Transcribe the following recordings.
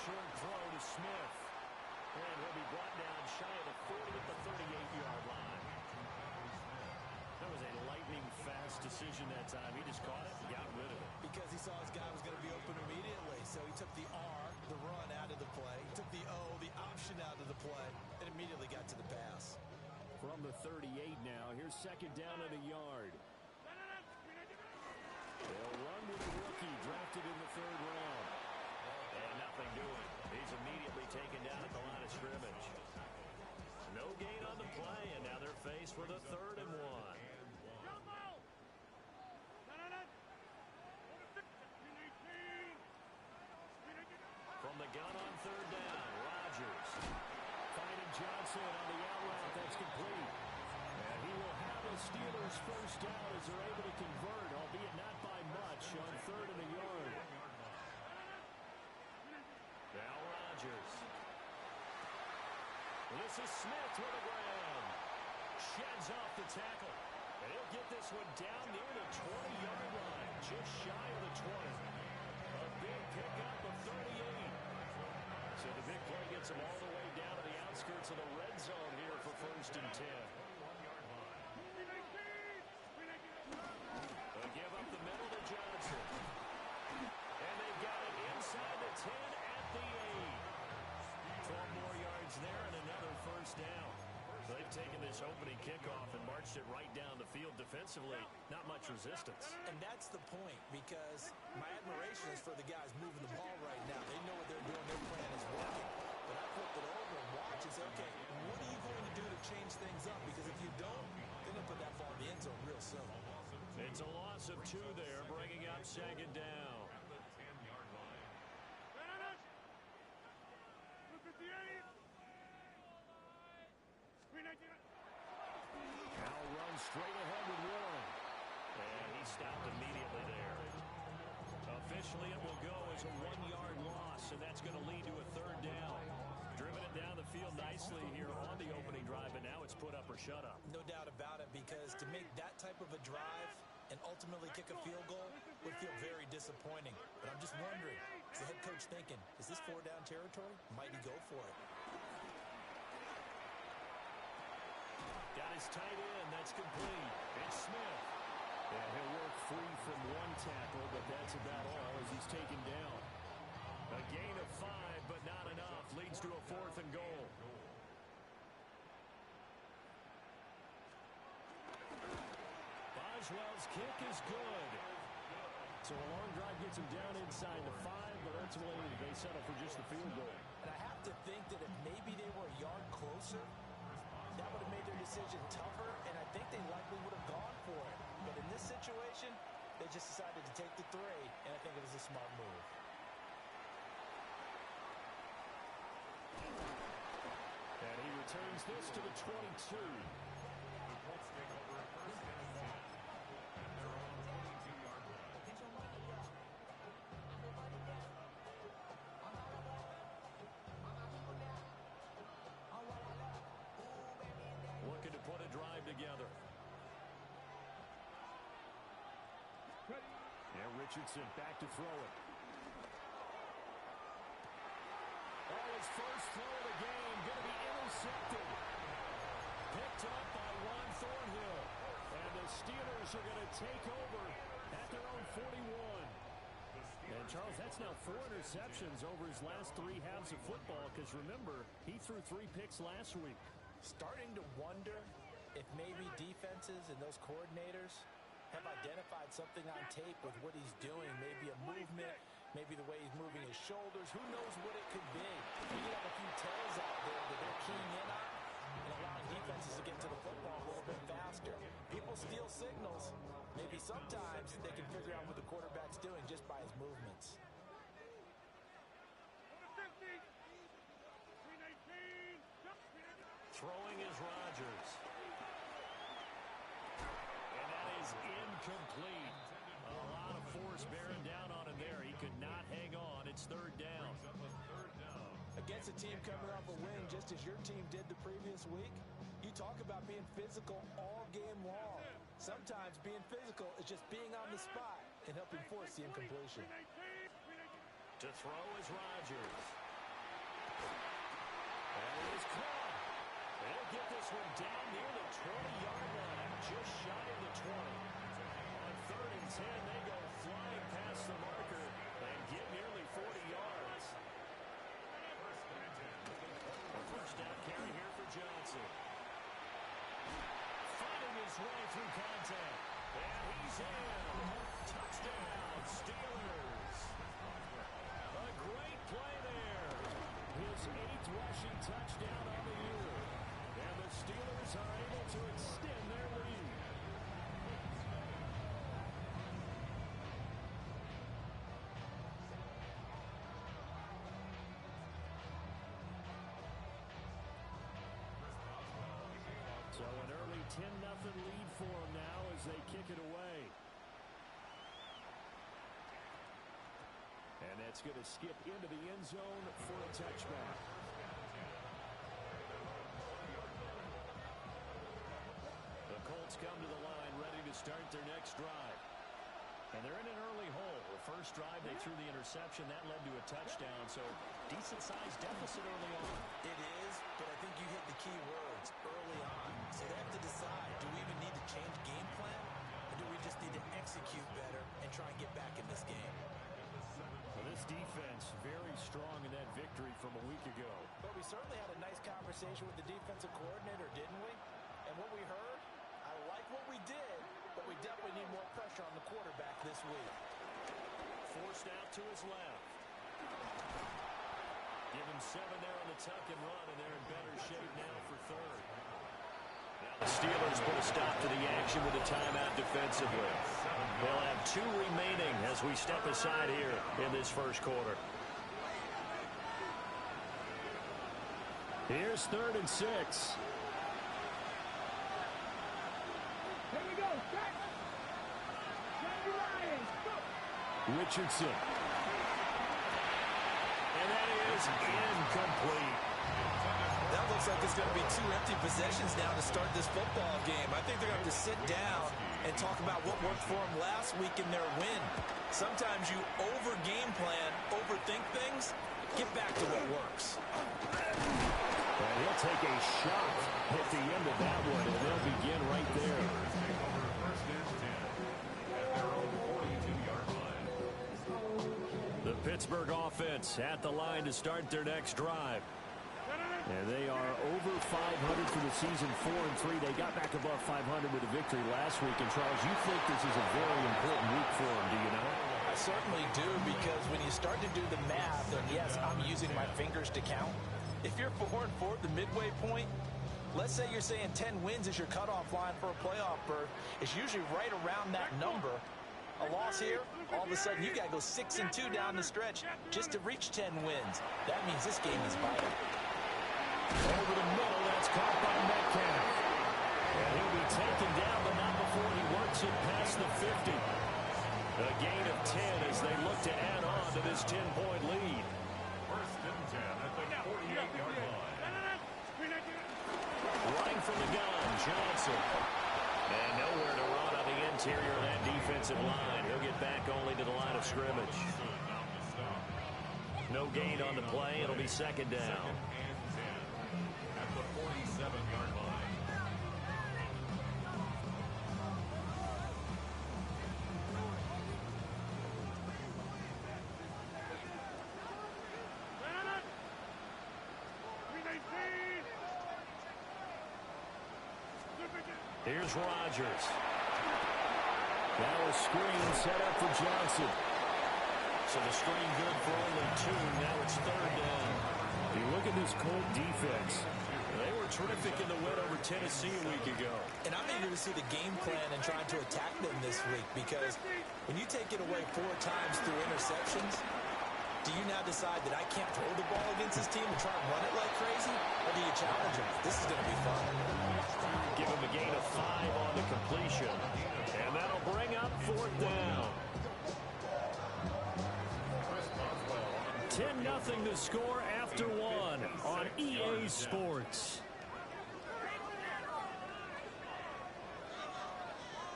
short throw to Smith. And he'll be brought down shy of the 40 at the 38-yard line. That was a lightning-fast decision that time. He just caught it and got rid of it. Because he saw his guy was going to be open immediately. So he took the R, the run, out of the play. He took the O, the option, out of the play, and immediately got to the pass. From the 38 now, here's second down and a yard. They'll run with a rookie drafted in the third round. And nothing doing. He's immediately taken down at the line of scrimmage. No gain on the play, and now they're faced with a 3rd and 1. From the gun on 3rd down, Rodgers. Finding Johnson on the out route. That's complete. And he will have a Steelers first down as they're able to convert, albeit not by much, on 3rd and a yard. Now Rodgers. This is Smith with a grab. Sheds off the tackle. And he'll get this one down near the 20-yard line, just shy of the 20. A big pickup of 38. So the big play gets him all the way down to the outskirts of the red zone here for 1st and 10. They'll give up the middle to Johnson. And they've got it inside the 10 at the 8. 12 more yards there and another first down. So they've taken this opening kickoff and marched it right down the field defensively. Not much resistance. And that's the point, because my admiration is for the guys moving the ball right now. They know what they're doing. Their plan is working. But I flip it over and watch and say, okay, what are you going to do to change things up? Because if you don't, they're going to put that ball in the end zone real soon. It's a loss of 2 there, bringing up 2nd down. Now runs straight ahead with Warren. And he stopped immediately there. Officially, it will go as a 1-yard loss, and that's going to lead to a 3rd down. Driven it down the field nicely here on the opening drive, but now it's put up or shut up. No doubt about it, because to make that type of a drive and ultimately kick a field goal would feel very disappointing. But I'm just wondering, is the head coach thinking, is this 4-down territory? Might he go for it? Got his tight end. That's complete. It's Smith. And he'll work free from one tackle, but that's about all as he's taken down. A gain of 5, but not enough. Leads to a 4th and goal. Boswell's kick is good. So a long drive gets him down inside the 5, but ultimately they settle for just the field goal. And I have to think that if maybe they were a yard closer, that would have made their decision tougher, and I think they likely would have gone for it. But in this situation, they just decided to take the 3, and I think it was a smart move. And he returns this to the 22. The Colts take over at 1st and 10 at their own 22-yard line. Looking to put a drive together. And Richardson back to throw it. Oh, his first throw of the game going to be intercepted. Picked up by Juan Thornhill. And the Steelers are going to take over at their own 41. And, Charles, that's now 4 interceptions over his last 3 halves of football, because, remember, he threw 3 picks last week. Starting to wonder if maybe defenses and those coordinators have identified something on tape with what he's doing. Maybe a movement, maybe the way he's moving his shoulders. Who knows what it could be? You could have a few tells out there that they're keying in on and allowing defenses to get to the football a little bit faster. People steal signals. Maybe sometimes they can figure out what the quarterback's doing just by his movements. Throwing is Rodgers. And that is incomplete. A lot of force bearing down on him there. He could not hang on. It's 3rd down. Against a team coming off a win just as your team did the previous week, you talk about being physical all game long. Sometimes being physical is just being on the spot and helping force the incompletion. To throw is Rodgers. get this one down near the 20-yard line, just shy of the 20. On 3rd and 10, they go flying past the marker and get nearly 40 yards. First down carry here for Johnson. Fighting his way through contact. And he's in. Touchdown, Steelers. A great play there. His 8th rushing touchdown on the year. And the Steelers are able to extend their lead. So an early 10-0 lead for them now as they kick it away. And that's going to skip into the end zone for a touchback. The Colts come to the line ready to start their next drive. And they're in an early hole. The first drive, they threw the interception. That led to a touchdown. So decent-sized deficit early on. It is, but I think you hit the key words early on. So they have to decide, do we even need to change game plan? Or do we just need to execute better and try and get back in this game? Well, this defense very strong in that victory from a week ago. But we certainly had a nice conversation with the defensive coordinator, didn't we? And what we heard, I like what we did, but we definitely need more pressure on the quarterback this week. Forced out to his left. Give him 7 there on the tuck and run, and they're in better shape now for 3rd. Now the Steelers put a stop to the action with a timeout defensively. They'll have 2 remaining as we step aside here in this first quarter. Here's 3rd and 6. Here we go. Set. Richardson. And that is incomplete. That looks like it's going to be 2 empty possessions now to start this football game. I think they're going to have to sit down and talk about what worked for them last week in their win. Sometimes you over-game plan, overthink things, get back to what works. And he'll take a shot at the end of that one, and they'll begin right there. First and 10 at their own 42-yard line. The Pittsburgh offense at the line to start their next drive. And they are over 500 for the season, 4-3. They got back above 500 with a victory last week. And, Charles, you think this is a very important week for them, do you know? I certainly do, because when you start to do the math, and yes, I'm using my fingers to count. If you're 4-4 at the midway point, let's say you're saying 10 wins is your cutoff line for a playoff berth. It's usually right around that number. A loss here, all of a sudden you got to go 6-2 down the stretch just to reach 10 wins. That means this game is vital. Over the middle, that's caught by Metcalf. And he'll be taken down, but not before he works it past the 50. A gain of 10 as they look to add on to this 10-point lead. First and 10 at the 48-yard line. Running from the gun, Johnson. And nowhere to run on the interior of that defensive line. He'll get back only to the line of scrimmage. No gain on the play. It'll be second down. At the 47-yard line. Here's Rodgers. That was screen set up for Johnson. So the screen good for only 2. Now it's 3rd down. You look at this Colt defense. They were terrific in the win over Tennessee a week ago. And I'm eager to see the game plan and trying to attack them this week, because when you take it away 4 times through interceptions, do you now decide that I can't throw the ball against this team and try and run it like crazy? Or do you challenge them? This is going to be fun. Give him a gain of 5 on the completion. And that'll bring up 4th down. 10-0 to score after 1 on EA Sports.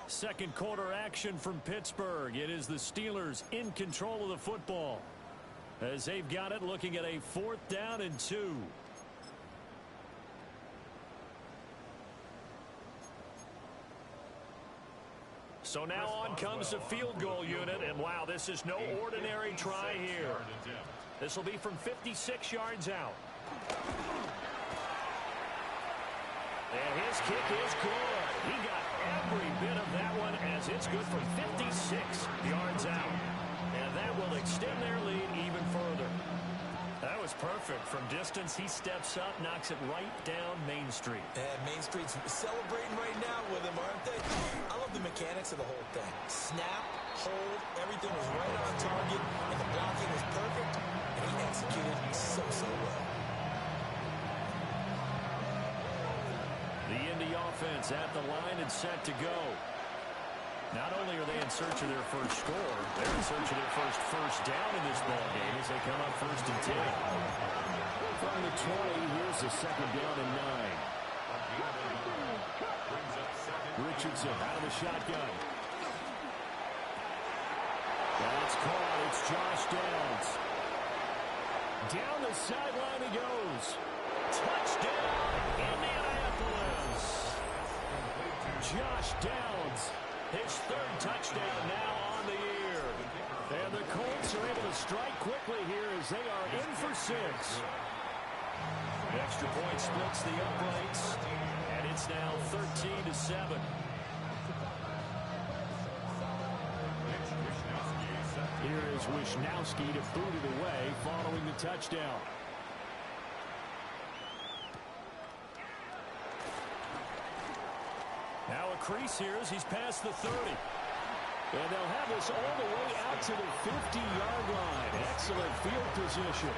Second quarter action from Pittsburgh. It is the Steelers in control of the football, as they've got it looking at a 4th down and 2. So now on comes the field goal unit, and wow, this is no ordinary try here. This will be from 56 yards out. And his kick is good. He got every bit of that one as it's good from 56 yards out. And that will extend their lead even further. That was perfect. From distance, he steps up, knocks it right down Main Street. And Main Street's celebrating right now with him, aren't they? I love the mechanics of the whole thing. Snap, hold, everything was right on target, and the blocking was perfect, and he executed so well. The Indy offense at the line and set to go. Not only are they in search of their first score, they're in search of their first down in this ball game as they come up 1st and 10. From the 20, here's the 2nd down and 9. Richardson out of the shotgun. That's caught. It's Josh Downs. Down the sideline he goes. Touchdown, Indianapolis. Josh Downs. His 3rd touchdown now on the year. And the Colts are able to strike quickly here as they are in for 6. Extra point splits the uprights, and it's now 13-7. Here is Wishnowski to boot it away following the touchdown. Now a crease here as he's past the 30. And they'll have this all the way out to the 50-yard line. Excellent field position.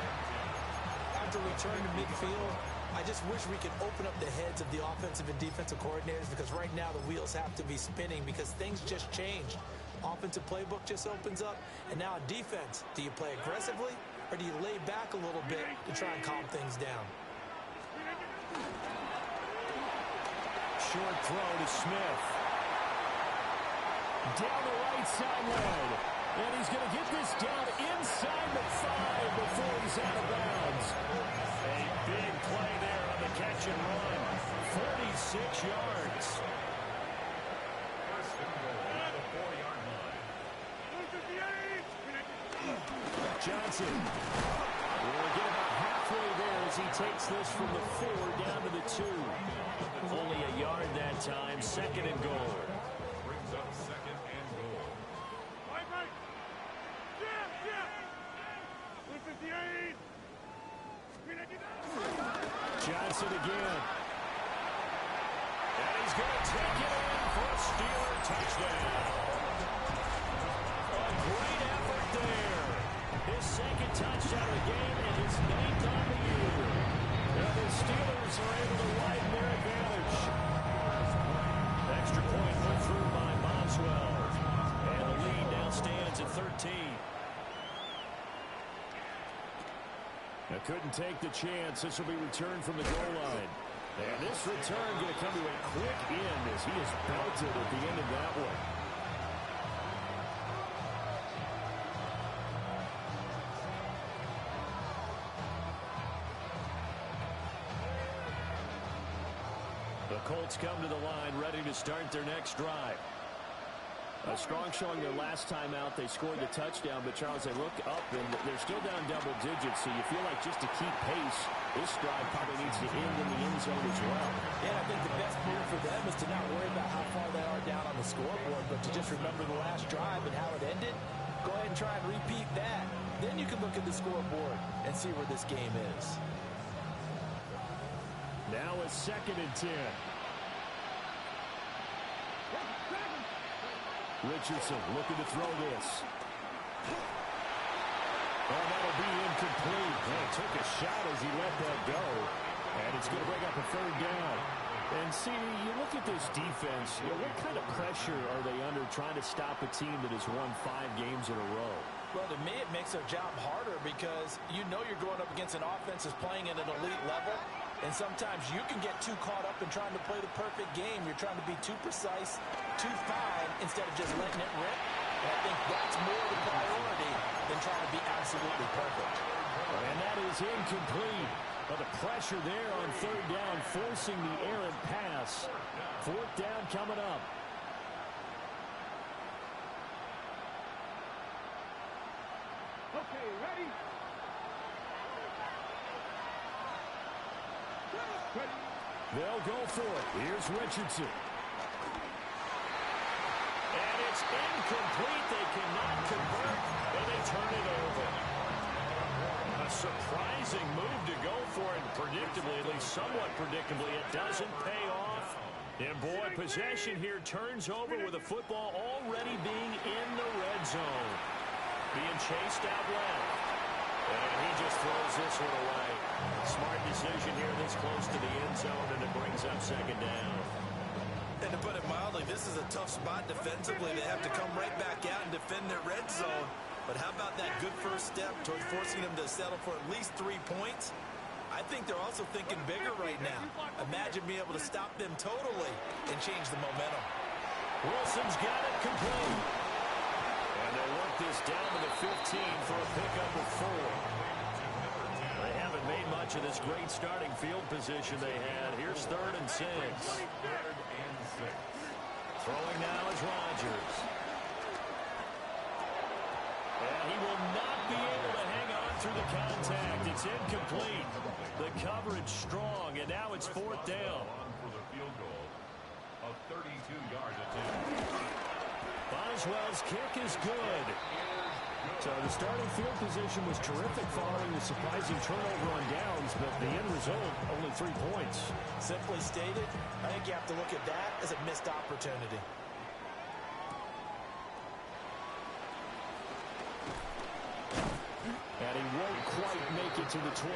After return to midfield, I just wish we could open up the heads of the offensive and defensive coordinators, because right now the wheels have to be spinning because things just changed. Offensive playbook just opens up, and now defense. Do you play aggressively or do you lay back a little bit to try and calm things down? Short throw to Smith. Down the right sideline. And he's going to get this down inside the 5 before he's out of bounds. A big play there on the catch and run. 46 yards. First and goal at the 4-yard line. Johnson will get about halfway there as he takes this from the 4 down to the 2. Only a yard that time. 2nd and goal. Brings up 2nd and goal. Johnson again. And he's going to take it in for a Steeler touchdown. A great effort there. His 2nd touchdown of the game and his 9th on the year. And the Steelers are able to widen their advantage. Extra point put through by Boswell. And the lead now stands at 13. Now couldn't take the chance. This will be returned from the goal line. And this return going to come to a quick end as he is belted at the end of that one. The Colts come to the line ready to start their next drive. A strong showing their last time out. They scored the touchdown, but Charles, they look up and they're still down double digits, so you feel like just to keep pace, this drive probably needs to end in the end zone as well. Yeah, I think the best move for them is to not worry about how far they are down on the scoreboard, but to just remember the last drive and how it ended. Go ahead and try and repeat that. Then you can look at the scoreboard and see where this game is. Now a 2nd and 10. Richardson looking to throw this. Oh, that'll be incomplete. Man, took a shot as he let that go. And it's going to bring up a 3rd down. And see, you look at this defense, what kind of pressure are they under trying to stop a team that has won 5 games in a row? Well, to me, it makes their job harder because you know you're going up against an offense that's playing at an elite level. And sometimes you can get too caught up in trying to play the perfect game. You're trying to be too precise, too fine, instead of just letting it rip. And I think that's more the priority than trying to be absolutely perfect. And that is incomplete. But the pressure there on 3rd down, forcing the errant pass. 4th down coming up. They'll go for it. Here's Richardson. And it's incomplete. They cannot convert, and they turn it over. A surprising move to go for it. Predictably, at least somewhat predictably, it doesn't pay off. And boy, possession here turns over with a football already being in the red zone. Being chased out left. And he just throws this one away. Smart decision here this close to the end zone, and it brings up second down. And to put it mildly, this is a tough spot defensively. They have to come right back out and defend their red zone. But how about that good first step towards forcing them to settle for at least 3 points? I think they're also thinking bigger right now. Imagine being able to stop them totally and change the momentum. Wilson's got it complete. And they'll work this down to the 15 for a pickup of 4. They haven't made much of this great starting field position they had. Here's 3rd and 6. Throwing now is Rodgers. And he will not be able to hang on through the contact. It's incomplete. The coverage strong, and now it's 4th down. For the field goal of 32 yards attempt. Boswell's kick is good. So the starting field position was terrific following the surprising turnover on downs, but the end result, only 3 points. Simply stated, I think you have to look at that as a missed opportunity. And he won't quite make it to the 25.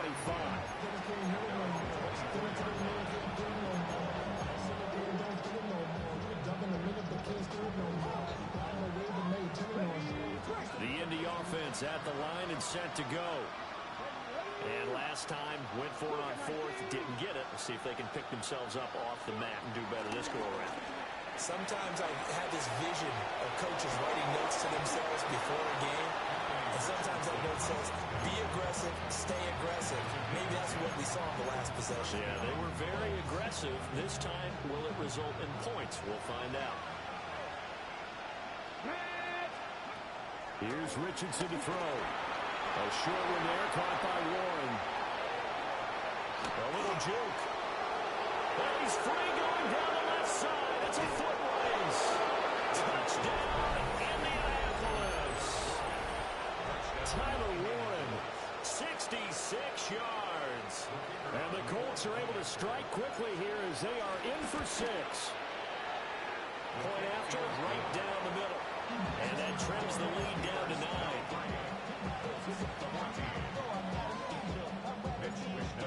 The Indy offense at the line and set to go. And last time, went for it on 4th, didn't get it. Let's see if they can pick themselves up off the mat and do better this go-around. Sometimes I have this vision of coaches writing notes to themselves before a game. And sometimes that note says, be aggressive, stay aggressive. Maybe that's what we saw in the last possession. Yeah, they were very aggressive. This time, will it result in points? We'll find out. Here's Richardson to throw. A short one there, caught by Warren. A little juke. And he's free going down the left side. It's a foot race. Touchdown, Indianapolis. Tyler Warren, 66 yards. And the Colts are able to strike quickly here as they are in for 6. Point after, right down the middle. And that trims the lead down to 9.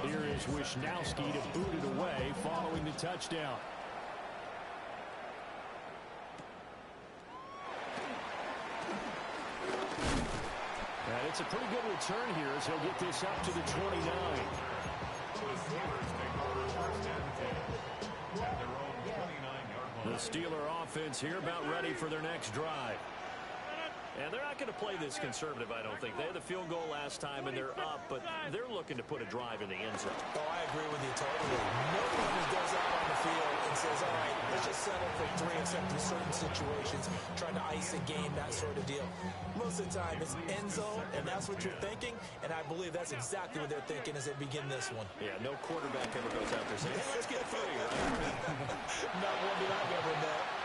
Here is Wisnowski to boot it away following the touchdown. And it's a pretty good return here as he'll get this up to the 29. The Steeler offense here about ready for their next drive. And they're not going to play this conservative, I don't think. They had the field goal last time, and they're up, but they're looking to put a drive in the end zone. Oh, I agree with you totally. No one who goes out on the field and says, all right, let's just settle for 3 except in certain situations, trying to ice a game, that sort of deal. Most of the time, it's end zone, and that's what you're thinking, and I believe that's exactly what they're thinking as they begin this one. Yeah, no quarterback ever goes out there saying, hey, let's get 3, right? Not one that I've ever met.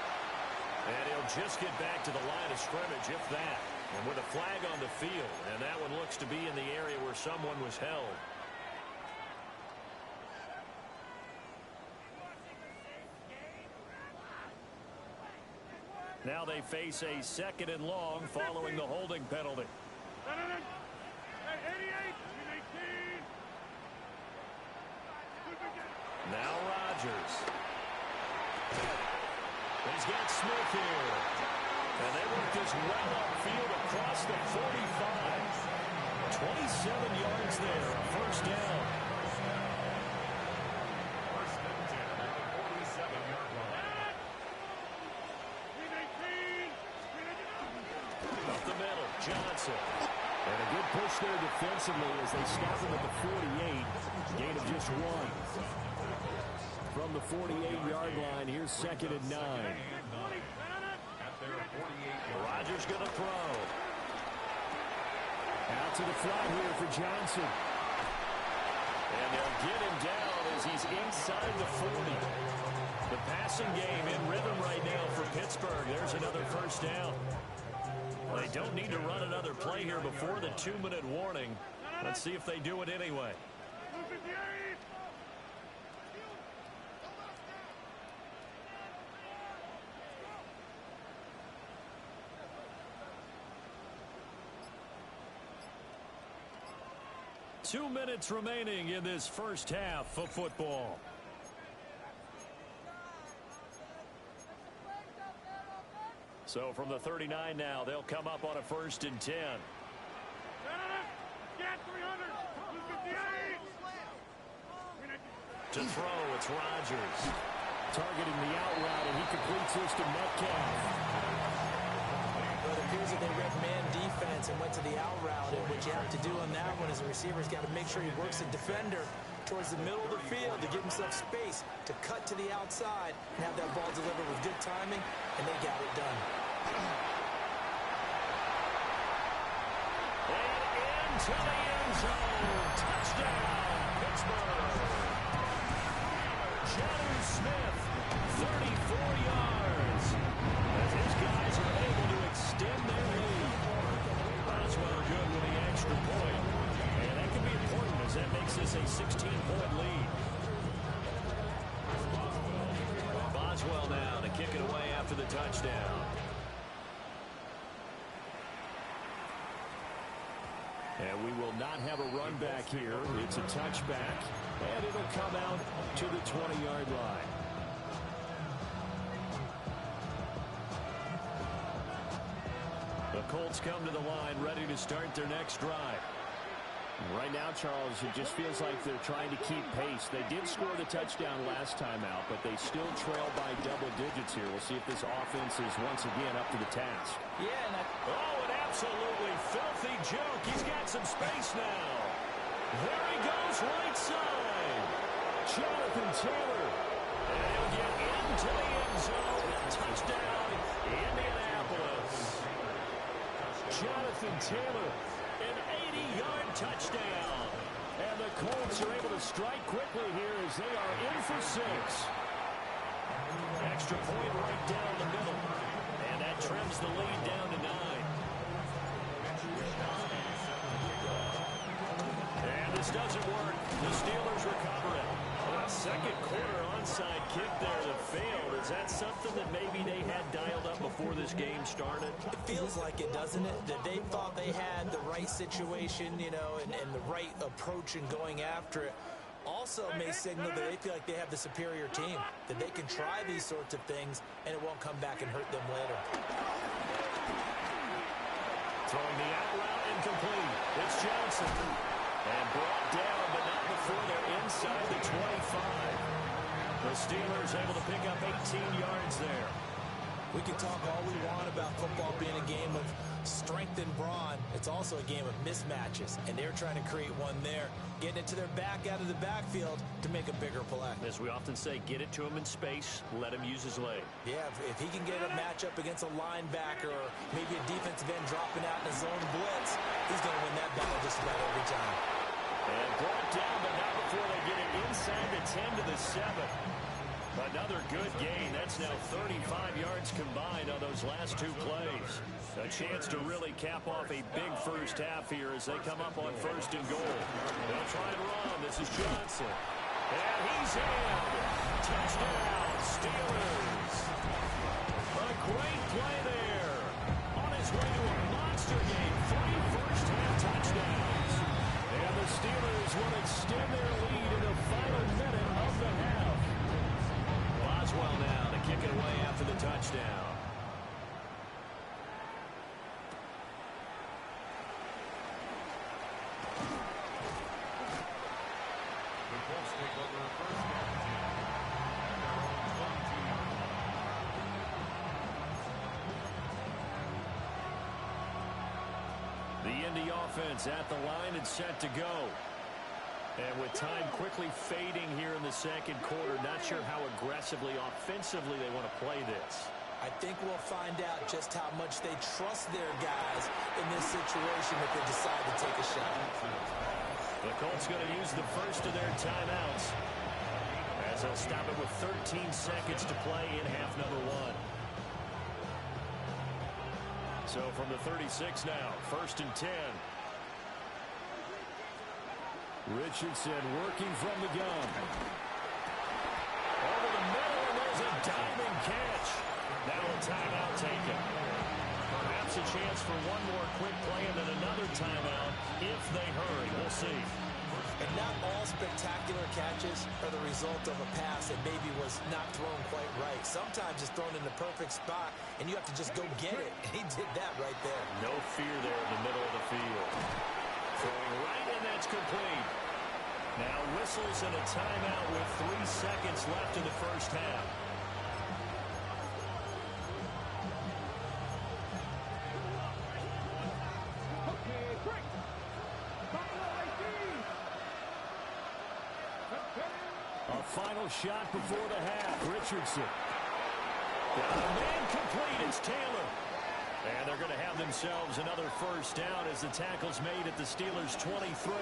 And he'll just get back to the line of scrimmage, if that. And with a flag on the field. And that one looks to be in the area where someone was held. Now they face a 2nd and long following the holding penalty. Now Rodgers. He's got Smith here. And they work this well upfield across the 45. 27 yards there, a first down. First and 10 at the 47-yard line. Up the middle, Johnson. And a good push there defensively as they stop him at the 48. Gain of just 1. From the 48-yard line, here's 2nd and 9. Rodgers going to throw. Out to the flat here for Johnson. And they'll get him down as as he's inside the 40. The passing game in rhythm right now for Pittsburgh. There's another first down. They don't need to run another play here before the 2-minute warning. Let's see if they do it anyway. 2 minutes remaining in this first half of football. So from the 39 now, they'll come up on a 1st and 10. To throw, it's Rodgers. Targeting the out route, and he completes this to Metcalf. Well, it appears that they read man defense and went to the out route. And what you have to do on that one is the receiver's got to make sure he works the defender towards the middle of the field to give himself space to cut to the outside and have that ball delivered with good timing, and they got it done. And into the end zone. Touchdown, Pittsburgh. Jonnu Smith, 34 yards. As his guys are able to extend their lead. Boswell good with the extra point. And that can be important as that makes this a 16-point lead. Boswell now to kick it away after the touchdown. And we will not have a run back here. It's a touchback, and it'll come out to the 20-yard line. The Colts come to the line, ready to start their next drive. Right now, Charles, it just feels like they're trying to keep pace. They did score the touchdown last time out, but they still trail by double digits here. We'll see if this offense is once again up to the task. Yeah, and Oh, an absolutely filthy joke. He's got some space now. There he goes, right side. Jonathan Taylor. And he'll get into the end zone. Touchdown, Indianapolis. Jonathan Taylor, an 80-yard touchdown. And the Colts are able to strike quickly here as they are in for 6. Extra point right down the middle. And that trims the lead down to 9. And this doesn't work. The Steelers recover it. A second quarter onside kick there that failed. Is that something that maybe they had dialed up before this game started? it feels like it, doesn't it? That they thought they had the right situation, you know, and the right approach in going after it. Also may signal that they feel like they have the superior team, that they can try these sorts of things and it won't come back and hurt them later. Throwing the out route incomplete. It's Johnson. And brought down, but not before they're inside the 25. The Steelers able to pick up 18 yards there. We can talk all we want about football being a game of strength and brawn. It's also a game of mismatches, and they're trying to create one there, getting it to their back out of the backfield to make a bigger play. As we often say, get it to him in space, let him use his leg. Yeah, if he can get a matchup against a linebacker or maybe a defensive end dropping out in a zone blitz, he's going to win that battle just about every time. And brought down, but not before they get it inside the 10 to the 7. Another good gain. That's now 35 yards combined on those last 2 plays. A chance to really cap off a big first half here as they come up on 1st and goal. They'll try and run. This is Johnson. And he's in. Touchdown, Steelers. A great play there. On his way to a monster game. 3 first-half touchdowns. And the Steelers will extend their lead in the final minute of the half. Boswell now to kick it away after the touchdown. The Colts take over 1st and 10. The Indy offense at the line and set to go. And with time quickly fading here in the second quarter, not sure how aggressively, offensively they want to play this. I think we'll find out just how much they trust their guys in this situation if they decide to take a shot. The Colts going to use the first of their timeouts. as they'll stop it with 13 seconds to play in half number one. So from the 36 now, 1st and 10. Richardson working from the gun. Over the middle, and there's a diving catch. Now a timeout taken. Perhaps a chance for one more quick play and then another timeout if they hurry. We'll see. And not all spectacular catches are the result of a pass that maybe was not thrown quite right. Sometimes it's thrown in the perfect spot, and you have to just go get it. And he did that right there. No fear there in the middle of the field. Throwing right in, that's complete. Now whistles and a timeout with 3 seconds left in the first half. A final shot before the half. Richardson. Got a man complete. It's Taylor. And they're going to have themselves another first down as the tackle's made at the Steelers' 23.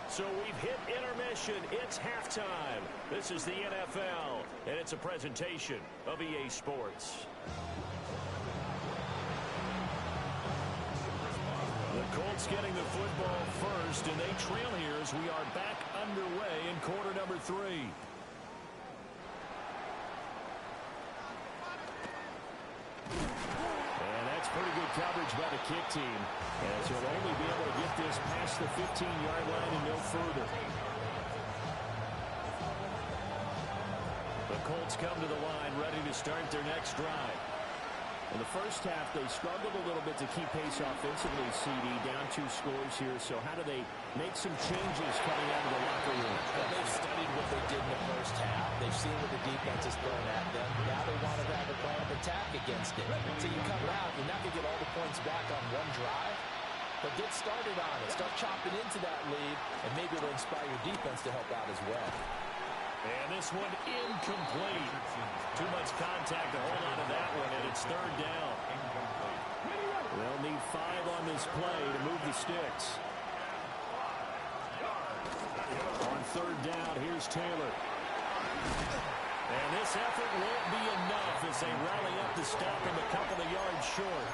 So we've hit intermission. It's halftime. This is the NFL, and it's a presentation of EA Sports. The Colts getting the football first, and they trail here as we are back underway in quarter number 3. And that's pretty good coverage by the kick team, as he'll only be able to get this past the 15-yard line and no further. The Colts come to the line ready to start their next drive. In the first half, they struggled a little bit to keep pace offensively, CD, down 2 scores here. So how do they make some changes coming out of the locker room? Well, they've studied what they did in the first half. They've seen what the defense is throwing at them. Now they want to have a plan of attack against it. So you come out, you're not going to get all the points back on one drive, but get started on it. Start chopping into that lead, and maybe it'll inspire your defense to help out as well. And this one incomplete. Too much contact to hold on to that one, and it's 3rd down. They'll need 5 on this play to move the sticks. On 3rd down, here's Taylor. And this effort won't be enough as they rally up to stop him a couple of yards short.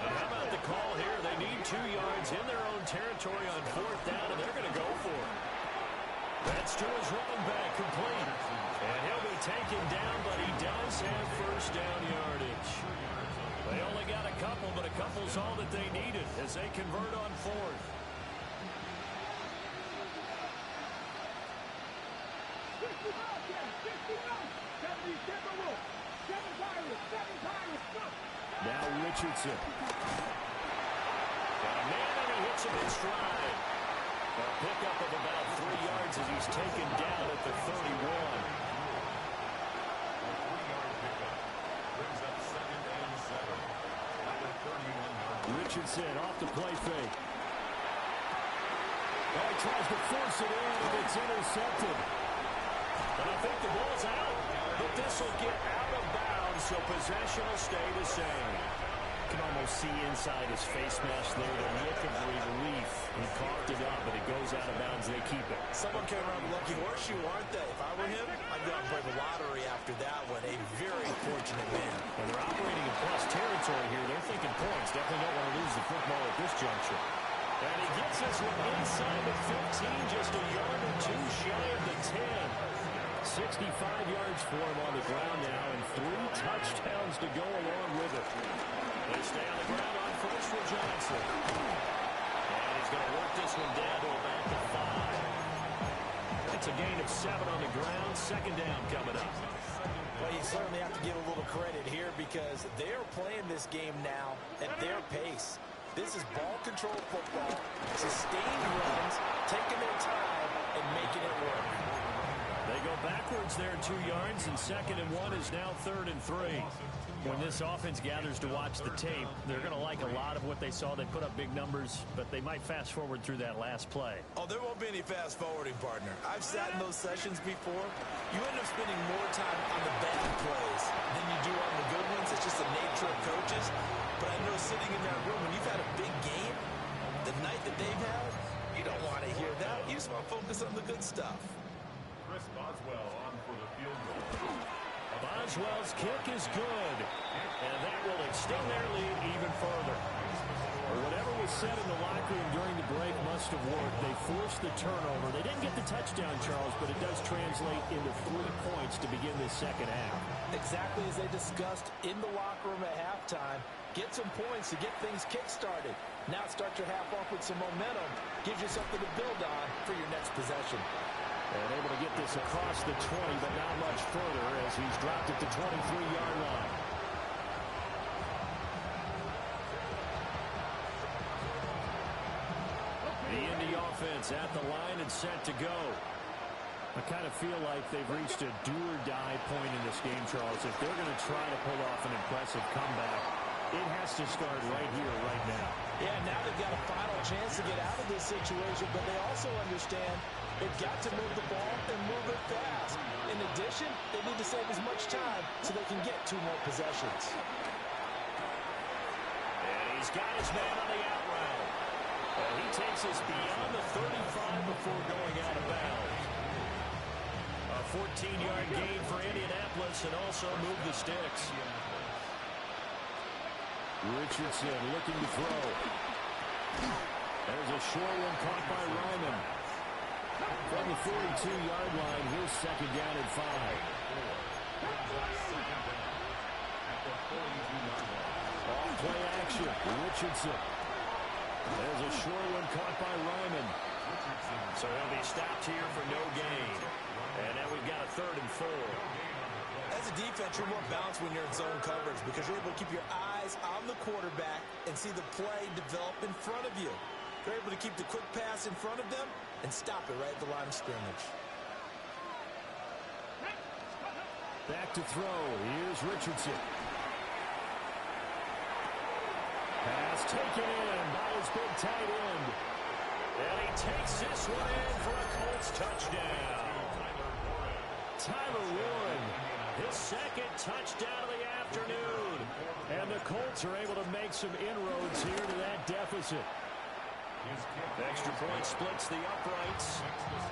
And how about the call here? They need 2 yards in their own territory on 4th down, and they're going to go for it. That's to his running back, complete. And he'll be taken down, but he does have first down yardage. They only got a couple, but a couple's all that they needed as they convert on 4th. Now Richardson. Got a man, and he hits him in stride. A pickup of about 3 yards as he's taken down at the 31. Richardson off the play fake. Oh, he tries to force it in, and it's intercepted. And I think the ball's out, but this will get out of bounds, so possession will stay the same. You can almost see inside his face mask there, the look of relief. He coughed it up, but it goes out of bounds. They keep it. Someone came around the lucky horseshoe, aren't they? If I were him, I'd go out and play the lottery after that one. A very fortunate man. And they're operating in plus territory here. They're thinking points. Definitely don't want to lose the football at this juncture. And he gets this one inside the 15, just a yard or 2 shy of the 10. 65 yards for him on the ground now, and 3 touchdowns to go along with it. They stay on the ground on first for Johnson. And he's going to work this one down to about the 5. It's a gain of 7 on the ground. 2nd down coming up. Well, you certainly have to give a little credit here because they're playing this game now at their pace. This is ball control football, sustained runs, taking their time, and making it work. They go backwards there 2 yards, and 2nd and 1 is now 3rd and 3. When this offense gathers to watch the tape, they're going to like a lot of what they saw. They put up big numbers, but they might fast forward through that last play. Oh, there won't be any fast forwarding, partner. I've sat in those sessions before. You end up spending more time on the bad plays than you do on the good ones. It's just the nature of coaches. But I know sitting in that room, when you've had a big game, the night that they've had, You don't want to hear that. You just want to focus on the good stuff. Chris Boswell on for the field goal. Boswell's kick is good, and that will extend their lead even further. Whatever was said in the locker room during the break must have worked. They forced the turnover. They didn't get the touchdown, Charles, but it does translate into 3 points to begin this second half. Exactly as they discussed in the locker room at halftime. Get some points to get things kick-started. Now start your half off with some momentum. Gives you something to build on for your next possession. And able to get this across the 20, but not much further as he's dropped at the 23-yard line. The Indy offense at the line and set to go. I kind of feel like they've reached a do-or-die point in this game, Charles. If they're going to try to pull off an impressive comeback, it has to start right here, right now. Yeah, now they've got a final chance to get out of this situation, but they also understand they've got to move the ball and move it fast. In addition, they need to save as much time so they can get 2 more possessions. And he's got his man on the out route. And he takes us beyond the 35 before going out of bounds. A 14-yard gain for Indianapolis and also move the sticks. Richardson looking to throw. There's a short one caught by Ryman. From the 42-yard line, here's second down and 5. Off play action. Richardson. There's a short one caught by Ryman. So he'll be stopped here for no gain. And now we've got a 3rd and 4. As a defense, you're more balanced when you're in zone coverage because you're able to keep your eyes on the quarterback and see the play develop in front of you. You're able to keep the quick pass in front of them and stop it right at the line of scrimmage. Back to throw. Here's Richardson. Pass taken in by his big tight end. And he takes this one in for a Colts touchdown. Tyler Warren, his 2nd touchdown of the afternoon. And the Colts are able to make some inroads here to that deficit. Extra point splits the uprights.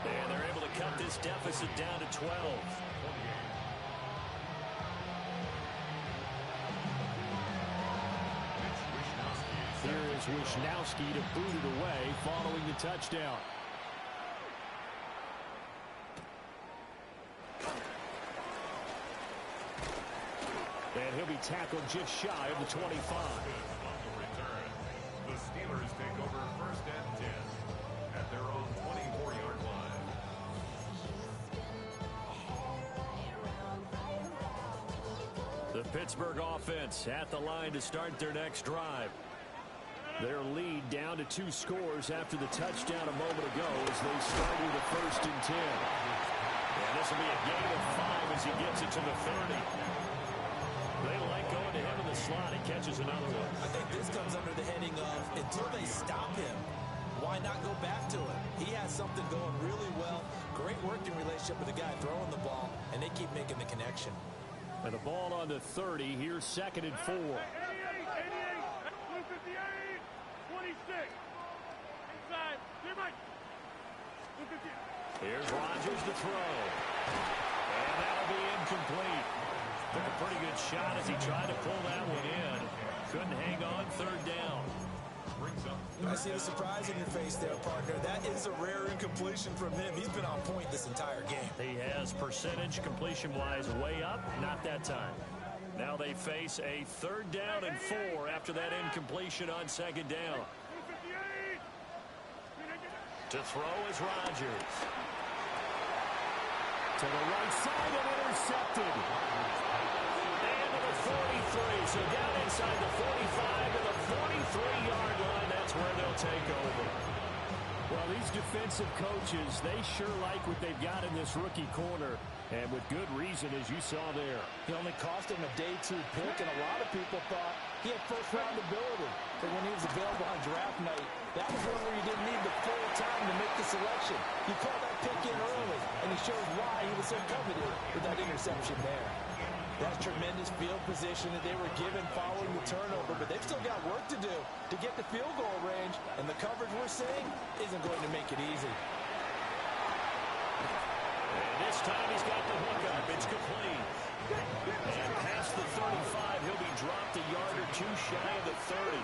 And they're able to cut this deficit down to 12. Here is Wisnowski to boot it away following the touchdown. And he'll be tackled just shy of the 25. On the return, the Steelers take over 1st and 10 at their own 24-yard line. The Pittsburgh offense at the line to start their next drive. Their lead down to 2 scores after the touchdown a moment ago as they start with a 1st and 10. And this will be a gain of 5 as he gets it to the 30. They like going to him in the slot. He catches another one. I think this comes under the heading of until they stop him, why not go back to him? He has something going really well. Great working relationship with the guy throwing the ball, and they keep making the connection. And the ball on the 30. Here's 2nd and 4. 88, 258, 26. Inside. Give it. 258. Here's Rodgers to throw. And that'll be incomplete. Took a pretty good shot as he tried to pull that one in. Couldn't hang on. 3rd down. I see the surprise in your face there, partner. That is a rare incompletion from him. He's been on point this entire game. He has percentage completion-wise way up. Not that time. Now they face a 3rd down and 4 after that incompletion on 2nd down. 258. To throw is Rodgers. To the right side and intercepted. And to the 43. So down inside the 45 to the 43-yard line. That's where they'll take over. Well, these defensive coaches, they sure like what they've got in this rookie corner. And with good reason, as you saw there. He only cost him a day 2 pick, and a lot of people thought he had first-round ability. But when he was available on draft night, that was one where you didn't need the full time to make the selection. You called that pick in early, and he shows why he was so coveted with that interception there. That's tremendous field position that they were given following the turnover, but they've still got work to do to get the field goal range, and the coverage we're seeing isn't going to make it easy. And this time he's got the hookup. It's complete. And past the 35, he'll be dropped a yard or two shy of the 30.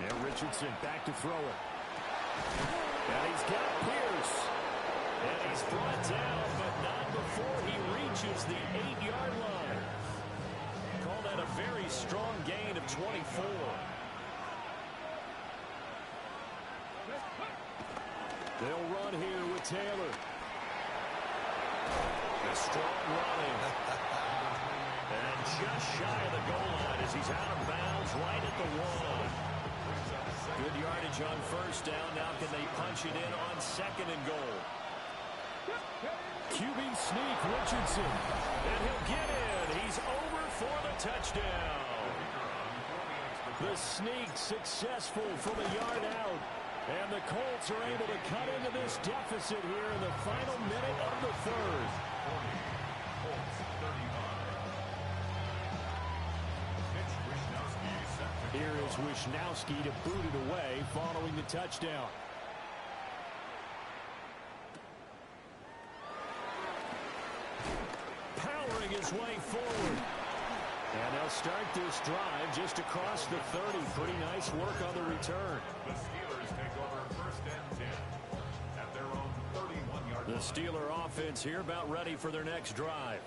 And Richardson back to throw it. And he's got Pierce. And he's brought down, but not before he reaches the 8-yard line. Call that a very strong gain of 24. They'll run here with Taylor. A strong running. And just shy of the goal line as he's out of bounds right at the 1. Good yardage on first down. Now can they punch it in on second and goal? QB sneak, Richardson. And he'll get in. He's over for the touchdown. The sneak successful from a yard out. And the Colts are able to cut into this deficit here in the final minute of the third. Here is Wishnowski to boot it away following the touchdown. Powering his way forward. And they'll start this drive just across the 30. Pretty nice work on the return. The Steelers take over first and 10 at their own 31-yard line. The Steeler offense here about ready for their next drive.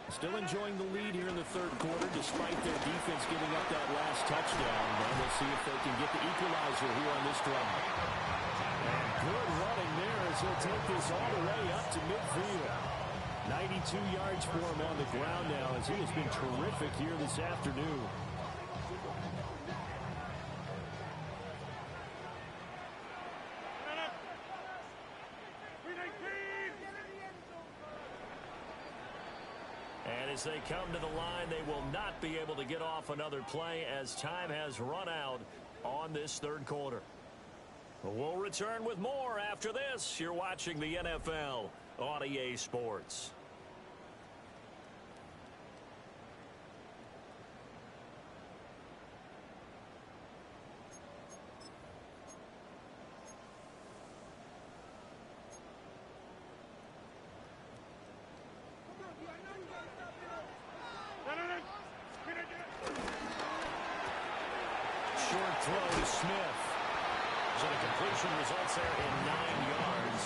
Still enjoying the lead here in the third quarter despite their defense giving up that last touchdown. And we'll see if they can get the equalizer here on this drive. And good running there as he'll take this all the way up to midfield. 92 yards for him on the ground now as he has been terrific here this afternoon. And as they come to the line, they will not be able to get off another play as time has run out on this third quarter. We'll return with more after this. You're watching the NFL on EA Sports. Short throw to Smith. So the completion results there in 9 yards.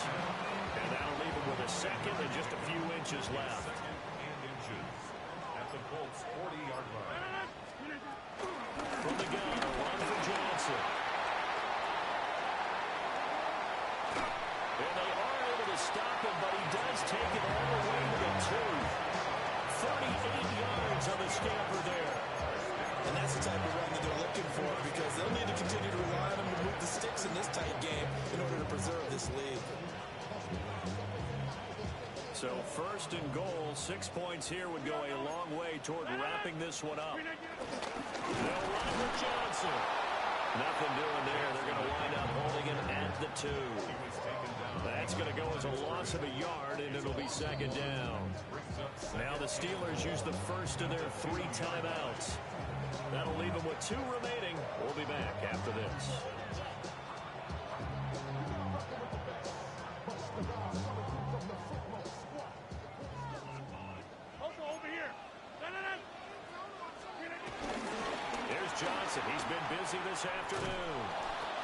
And that'll leave him with a second and just a few inches left. Second and inches at the Colts 40-yard line. From the gun, a run for Johnson. And they are able to stop him, but he does take it all the way to the 2. 38 yards on the scamper there. And that's the type of run that they're looking for because they'll need to continue to rely on him to move the sticks in this tight game in order to preserve this lead. So first and goal, 6 points here would go a long way toward wrapping this one up. They'll run for Johnson. Nothing doing there. They're going to wind up holding him at the 2. That's going to go as a loss of a yard, and it'll be second down. Now the Steelers use the first of their 3 timeouts. That'll leave them with 2 remaining. We'll be back after this. There's Johnson. He's been busy this afternoon.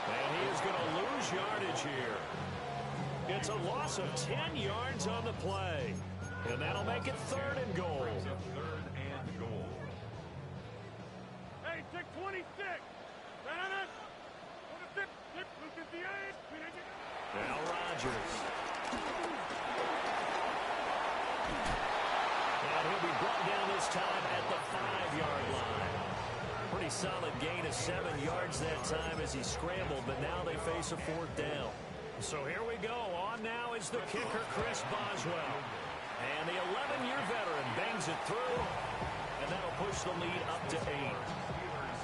And he is going to lose yardage here. It's a loss of 10 yards on the play. And that'll make it third and goal. Third and goal. Hey, 626. Now Rodgers. And he'll be brought down this time at the 5-yard line. Pretty solid gain of 7 yards that time as he scrambled, but now they face a 4th down. So here we go. On now is the kicker, Chris Boswell. And the 11-year veteran bangs it through. And that'll push the lead up to 8.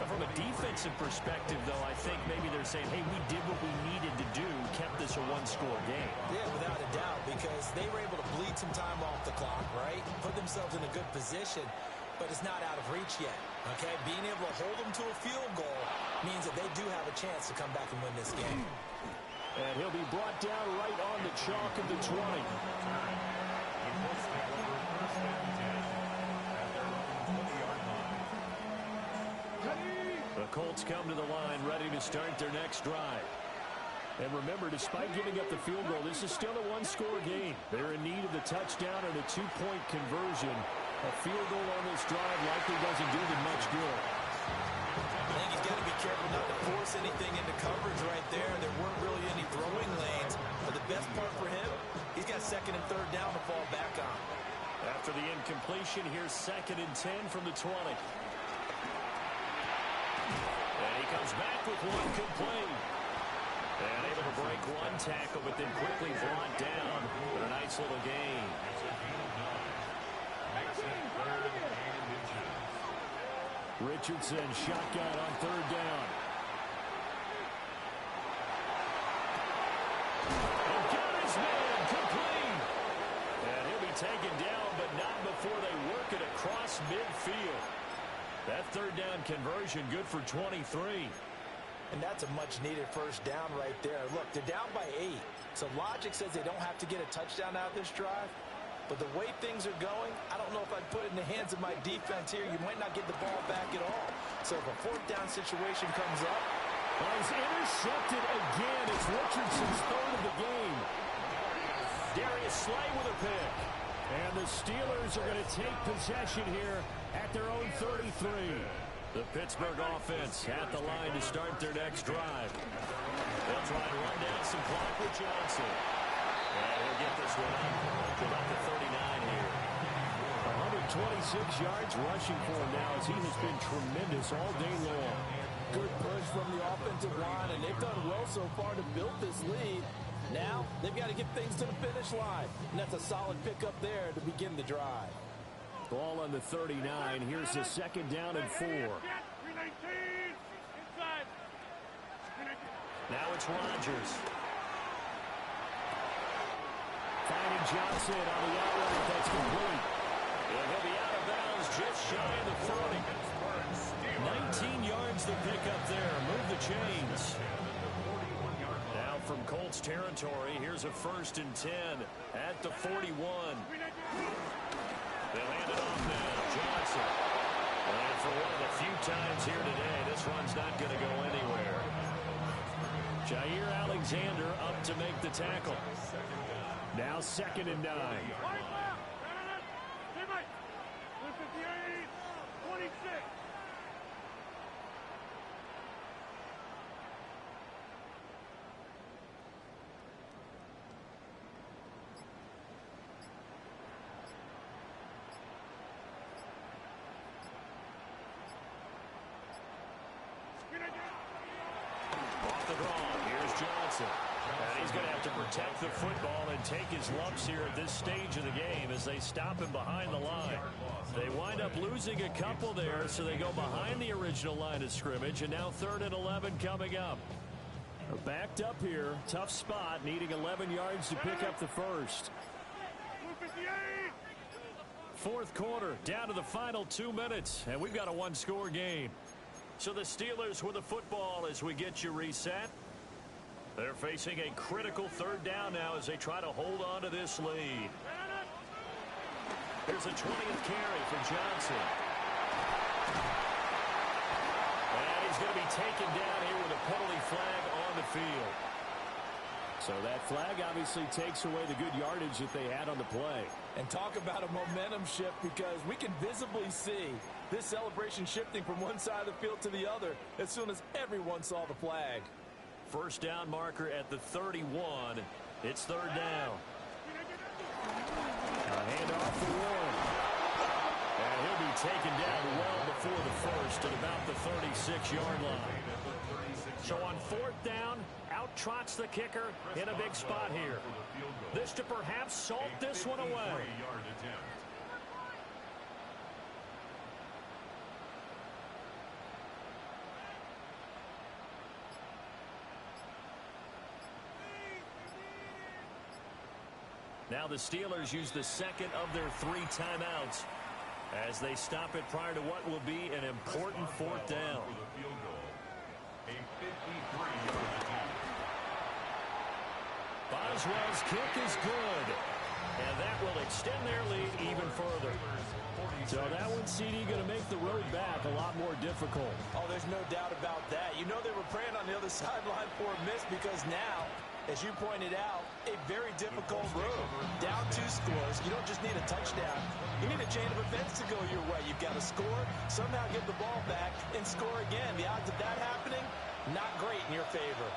From a defensive perspective, though, I think maybe they're saying, hey, we did what we needed to do, kept this a one-score game. Yeah, without a doubt, because they were able to bleed some time off the clock, right? Put themselves in a good position, but it's not out of reach yet, okay? Being able to hold them to a field goal means that they do have a chance to come back and win this game. And he'll be brought down right on the chalk of the 20. The Colts come to the line, ready to start their next drive. And remember, despite giving up the field goal, this is still a one-score game. They're in need of the touchdown and a two-point conversion. A field goal on this drive likely doesn't do them much good. I think he's got to be careful not to force anything into coverage right there. There weren't really any throwing lanes. But the best part for him, he's got second and third down to fall back on. After the incompletion, here's 2nd and 10 from the 20. And he comes back with one complete. And able to break one tackle, but then quickly brought down with a nice little gain. Richardson shotgun on 3rd down. And got his man complete. And he'll be taken down, but not before they work it across midfield. That 3rd down conversion good for 23. And that's a much-needed first down right there. Look, they're down by 8. So logic says they don't have to get a touchdown out of this drive. But the way things are going, I don't know if I'd put it in the hands of my defense here. You might not get the ball back at all. So if a 4th down situation comes up. Well, he's intercepted again. It's Richardson's 3rd of the game. Darius Slay with a pick. And the Steelers are going to take possession here at their own 33. The Pittsburgh offense at the line to start their next drive. They'll try to run down some clock with Johnson. And he'll get this one up to about the 39 here. 126 yards rushing for him now as he has been tremendous all day long. Good push from the offensive line, and they've done well so far to build this lead. Now they've got to get things to the finish line. And that's a solid pickup there to begin the drive. Ball on the 39. Here's the 2nd down and 4. Now it's Rodgers. Finding Johnson on the outlet. That's complete. And he'll be out of bounds just shy of the 30. 19 yards the pickup there. Move the chains. Now from Colts territory, here's a 1st and 10 at the 41. They'll hand it off now. Johnson. And for one of the few times here today, this run's not going to go anywhere. Jair Alexander up to make the tackle. Now 2nd and 9. Off the draw, here's Johnson. And he's going to have to protect the football and take his lumps here at this stage of the game as they stop him behind the line. They wind up losing a couple there, so they go behind the original line of scrimmage, and now 3rd and 11 coming up. Backed up here, tough spot, needing 11 yards to pick up the first. 4th quarter, down to the final 2 minutes, and we've got a one-score game. So the Steelers with the football as we get you reset. They're facing a critical 3rd down now as they try to hold on to this lead. Here's a 20th carry for Johnson. And he's going to be taken down here with a penalty flag on the field. So that flag obviously takes away the good yardage that they had on the play. And talk about a momentum shift, because we can visibly see this celebration shifting from one side of the field to the other as soon as everyone saw the flag. 1st down marker at the 31. It's 3rd down. A handoff for Warren. And he'll be taken down well before the first at about the 36-yard line. So on 4th down, out trots the kicker in a big spot here. This to perhaps salt this one away. Now the Steelers use the second of their 3 timeouts as they stop it prior to what will be an important 4th down. For the field goal, a 53-yard attempt. Boswell's kick is good, and that will extend their lead even further. So that one, CD, going to make the road back a lot more difficult. Oh, there's no doubt about that. You know they were praying on the other sideline for a miss because now, as you pointed out, a very difficult road. Down 2 scores. You don't just need a touchdown. You need a chain of events to go your way. You've got to score, somehow get the ball back, and score again. The odds of that happening, not great in your favor.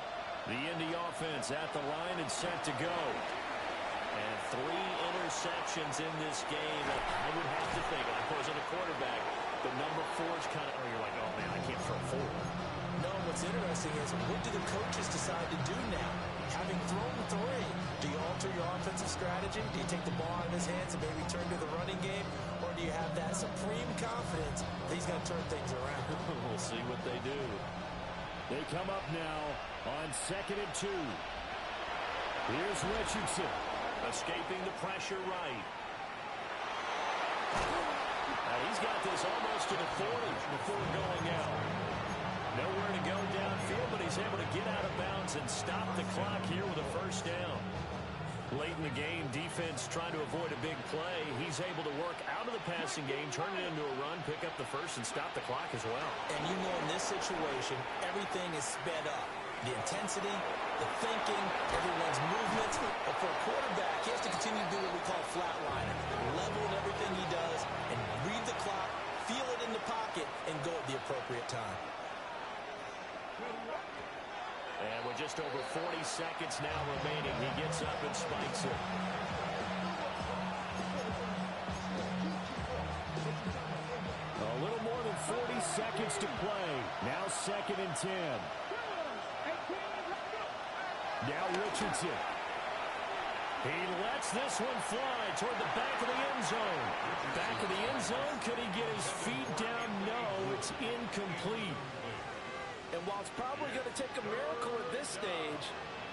The Indy offense at the line and set to go. And 3 interceptions in this game. I would have to think, I wasn't a quarterback, but number 4 is kind of, you're like, oh, man, I can't throw 4. No, what's interesting is what do the coaches decide to do now? Having thrown 3, do you alter your offensive strategy? Do you take the ball out of his hands and maybe turn to the running game? Or do you have that supreme confidence that he's going to turn things around? We'll see what they do. They come up now on 2nd and 2. Here's Richardson. Escaping the pressure right. He's got this almost to the 40 before going out. Nowhere to go downfield, but he's able to get out of bounds and stop the clock here with a 1st down. Late in the game, defense trying to avoid a big play. He's able to work out of the passing game, turn it into a run, pick up the 1st, and stop the clock as well. And you know in this situation, everything is sped up. The intensity, the thinking, everyone's movement. But for a quarterback, he has to continue to do what we call flatliner. Level in everything he does and read the clock, feel it in the pocket, and go at the appropriate time. And with just over 40 seconds now remaining, he gets up and spikes it. A little more than 40 seconds to play. Now 2nd and 10. Now Richardson. He lets this one fly toward the back of the end zone. Back of the end zone. Could he get his feet down? No, it's incomplete. And while it's probably going to take a miracle at this stage,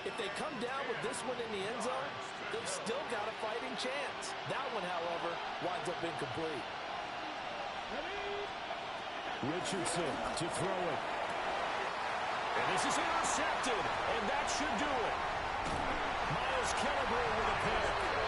if they come down with this one in the end zone, they've still got a fighting chance. That one, however, winds up incomplete. Richardson to throw it. And this is intercepted, and that should do it. Miles Killebrew with a pick.